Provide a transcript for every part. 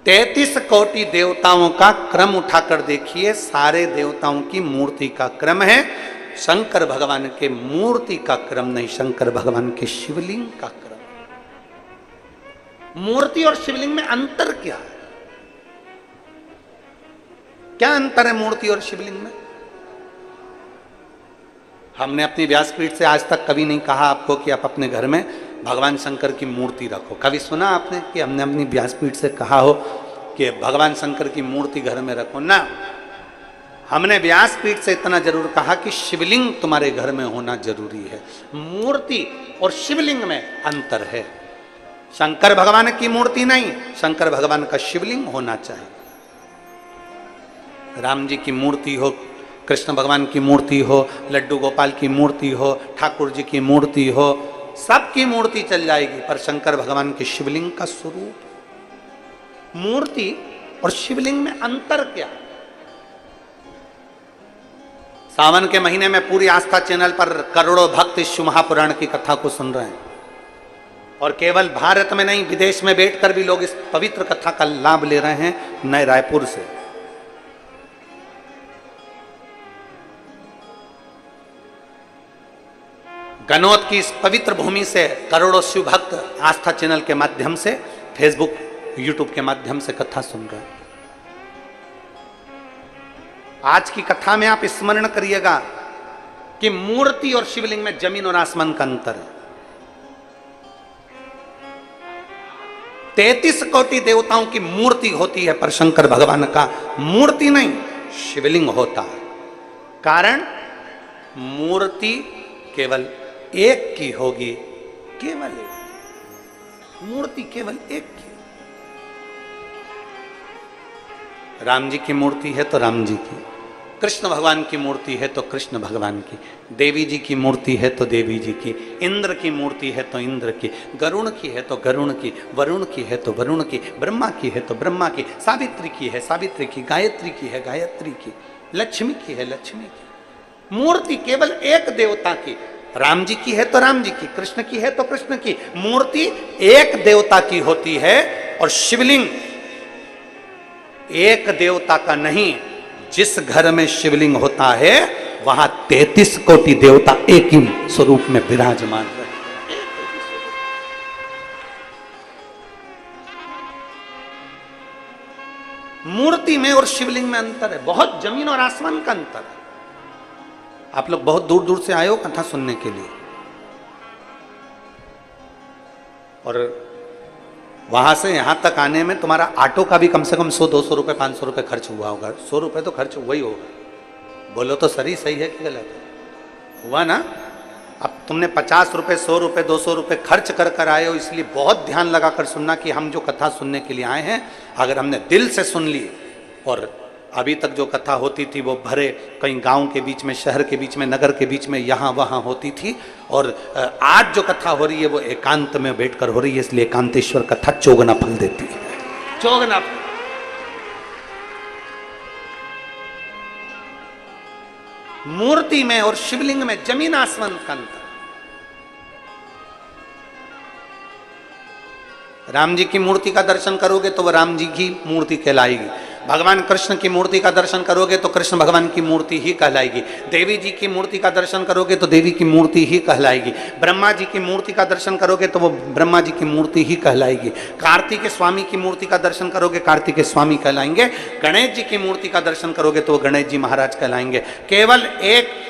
33 कोटि देवताओं का क्रम उठाकर देखिए, सारे देवताओं की मूर्ति का क्रम है, शंकर भगवान के मूर्ति का क्रम नहीं, शंकर भगवान के शिवलिंग का क्रम। मूर्ति और शिवलिंग में अंतर क्या है? क्या अंतर है मूर्ति और शिवलिंग में? हमने अपनी व्यासपीठ से आज तक कभी नहीं कहा आपको कि आप अपने घर में भगवान शंकर की मूर्ति रखो। कभी सुना आपने कि हमने अपनी व्यासपीठ से कहा हो कि भगवान शंकर की मूर्ति घर में रखो? ना, हमने व्यासपीठ से इतना जरूर कहा कि शिवलिंग तुम्हारे घर में होना जरूरी है। मूर्ति और शिवलिंग में अंतर है। शंकर भगवान की मूर्ति नहीं, शंकर भगवान का शिवलिंग होना चाहिए। राम जी की मूर्ति हो, कृष्ण भगवान की मूर्ति हो, लड्डू गोपाल की मूर्ति हो, ठाकुर जी की मूर्ति हो, सबकी मूर्ति चल जाएगी, पर शंकर भगवान के शिवलिंग का स्वरूप। मूर्ति और शिवलिंग में अंतर क्या? सावन के महीने में पूरी आस्था चैनल पर करोड़ों भक्त इस शिव महापुराण की कथा को सुन रहे हैं, और केवल भारत में नहीं, विदेश में बैठकर भी लोग इस पवित्र कथा का लाभ ले रहे हैं, नए रायपुर से। गनौत की इस पवित्र भूमि से करोड़ों शिव भक्त आस्था चैनल के माध्यम से, फेसबुक, यूट्यूब के माध्यम से कथा सुन रहे हैं। आज की कथा में आप स्मरण करिएगा कि मूर्ति और शिवलिंग में जमीन और आसमान का अंतर है। 33 कोटि देवताओं की मूर्ति होती है, पर शंकर भगवान का मूर्ति नहीं, शिवलिंग होता है। कारण मूर्ति केवल एक की होगी, केवल एक मूर्ति, केवल एक की। राम जी की मूर्ति है तो राम जी की, कृष्ण भगवान की मूर्ति है तो कृष्ण भगवान की, देवी जी की मूर्ति है तो देवी जी की, इंद्र की मूर्ति है तो इंद्र की, गरुण की है तो गरुण की, वरुण की है तो वरुण की, ब्रह्मा की है तो ब्रह्मा की, सावित्री की है सावित्री की, गायत्री की है गायत्री की, लक्ष्मी की है लक्ष्मी की। मूर्ति केवल एक देवता की, राम जी की है तो राम जी की, कृष्ण की है तो कृष्ण की। मूर्ति एक देवता की होती है, और शिवलिंग एक देवता का नहीं। जिस घर में शिवलिंग होता है वहां 33 कोटि देवता एक ही स्वरूप में विराजमान है। मूर्ति में और शिवलिंग में अंतर है, बहुत जमीन और आसमान का अंतर है। आप लोग बहुत दूर दूर से आए हो कथा सुनने के लिए, और वहां से यहां तक आने में तुम्हारा ऑटो का भी कम से कम 100-200 रुपए 500 रुपए खर्च हुआ होगा। 100 रुपए तो खर्च हुआ ही होगा। बोलो तो सही है कि गलत हुआ ना? अब तुमने 50 रुपए 100 रुपए 200 रुपए खर्च कर कर आए हो, इसलिए बहुत ध्यान लगाकर सुनना कि हम जो कथा सुनने के लिए आए हैं, अगर हमने दिल से सुन ली, और अभी तक जो कथा होती थी वो भरे कहीं गांव के बीच में, शहर के बीच में, नगर के बीच में, यहाँ वहाँ होती थी, और आज जो कथा हो रही है वो एकांत में बैठकर हो रही है, इसलिए एकांतेश्वर कथा चौगुना फल देती है, चौगुना फल। मूर्ति में और शिवलिंग में जमीन आसमान का अंतर। राम जी की मूर्ति का दर्शन करोगे तो वह राम जी की मूर्ति कहलाएगी। भगवान कृष्ण की मूर्ति का दर्शन करोगे तो कृष्ण भगवान की मूर्ति ही कहलाएगी। देवी जी की मूर्ति का दर्शन करोगे तो देवी की मूर्ति ही कहलाएगी। ब्रह्मा जी की मूर्ति का दर्शन करोगे तो वो ब्रह्मा जी की मूर्ति ही कहलाएगी। कार्तिक स्वामी की मूर्ति का दर्शन करोगे कार्तिक स्वामी कहलाएंगे। गणेश जी की मूर्ति का दर्शन करोगे तो वो गणेश जी महाराज कहलाएंगे। केवल एक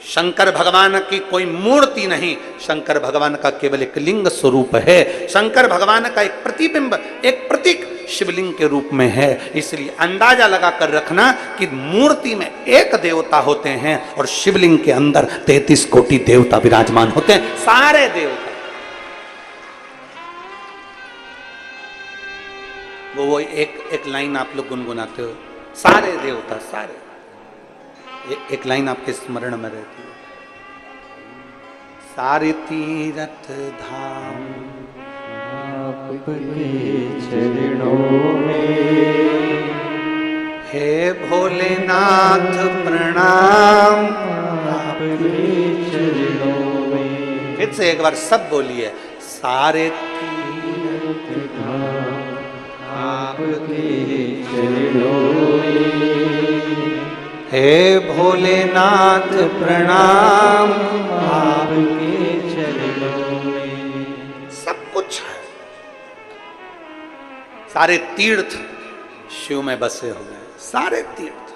शंकर भगवान की कोई मूर्ति नहीं, शंकर भगवान का केवल एक लिंग स्वरूप है। शंकर भगवान का एक प्रतिबिंब, एक प्रतीक शिवलिंग के रूप में है। इसलिए अंदाजा लगाकर रखना कि मूर्ति में एक देवता होते हैं और शिवलिंग के अंदर 33 कोटि देवता विराजमान होते हैं, सारे देवता। वो एक लाइन आप लोग गुनगुनाते हो, सारे देवता, सारे। एक लाइन आपके स्मरण में रहती है, सारे तीरथ धाम आपके चरणों में, हे भोलेनाथ प्रणाम आपके चरणों में। फिर से एक बार सब बोलिए, सारे तीरथ धाम आपके चरणों में। हे भोलेनाथ प्रणाम आपके चरणों में। सब कुछ है, सारे तीर्थ शिव में बसे हुए हैं, सारे तीर्थ,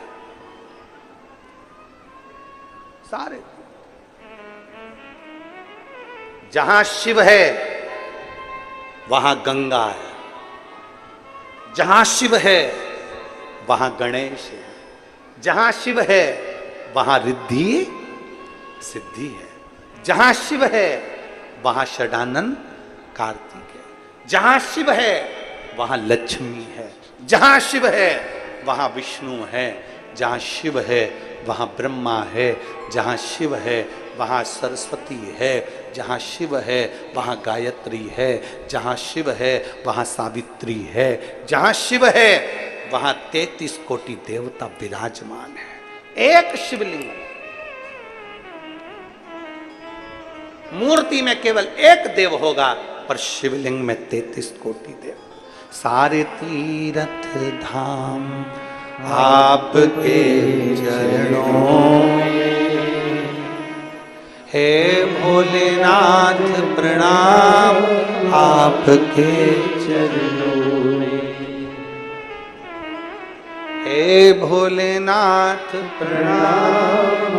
सारे। जहां शिव है वहां गंगा है, जहां शिव है वहां गणेश है, जहां शिव है वहां रिद्धि सिद्धि है, जहां शिव है वहां षडानन कार्तिक है, जहां शिव है वहां लक्ष्मी है, जहां शिव है वहां विष्णु है, जहां शिव है वहां ब्रह्मा है, जहां शिव है वहां सरस्वती है, जहां शिव है वहां गायत्री है, जहां शिव है वहां सावित्री है, जहां शिव है वहां 33 कोटि देवता विराजमान है। एक शिवलिंग, मूर्ति में केवल एक देव होगा, पर शिवलिंग में 33 कोटि देव। सारे तीर्थ धाम आपके चरणों में। हे भोलेनाथ प्रणाम आपके चरणों में। हे भोलेनाथ प्रणाम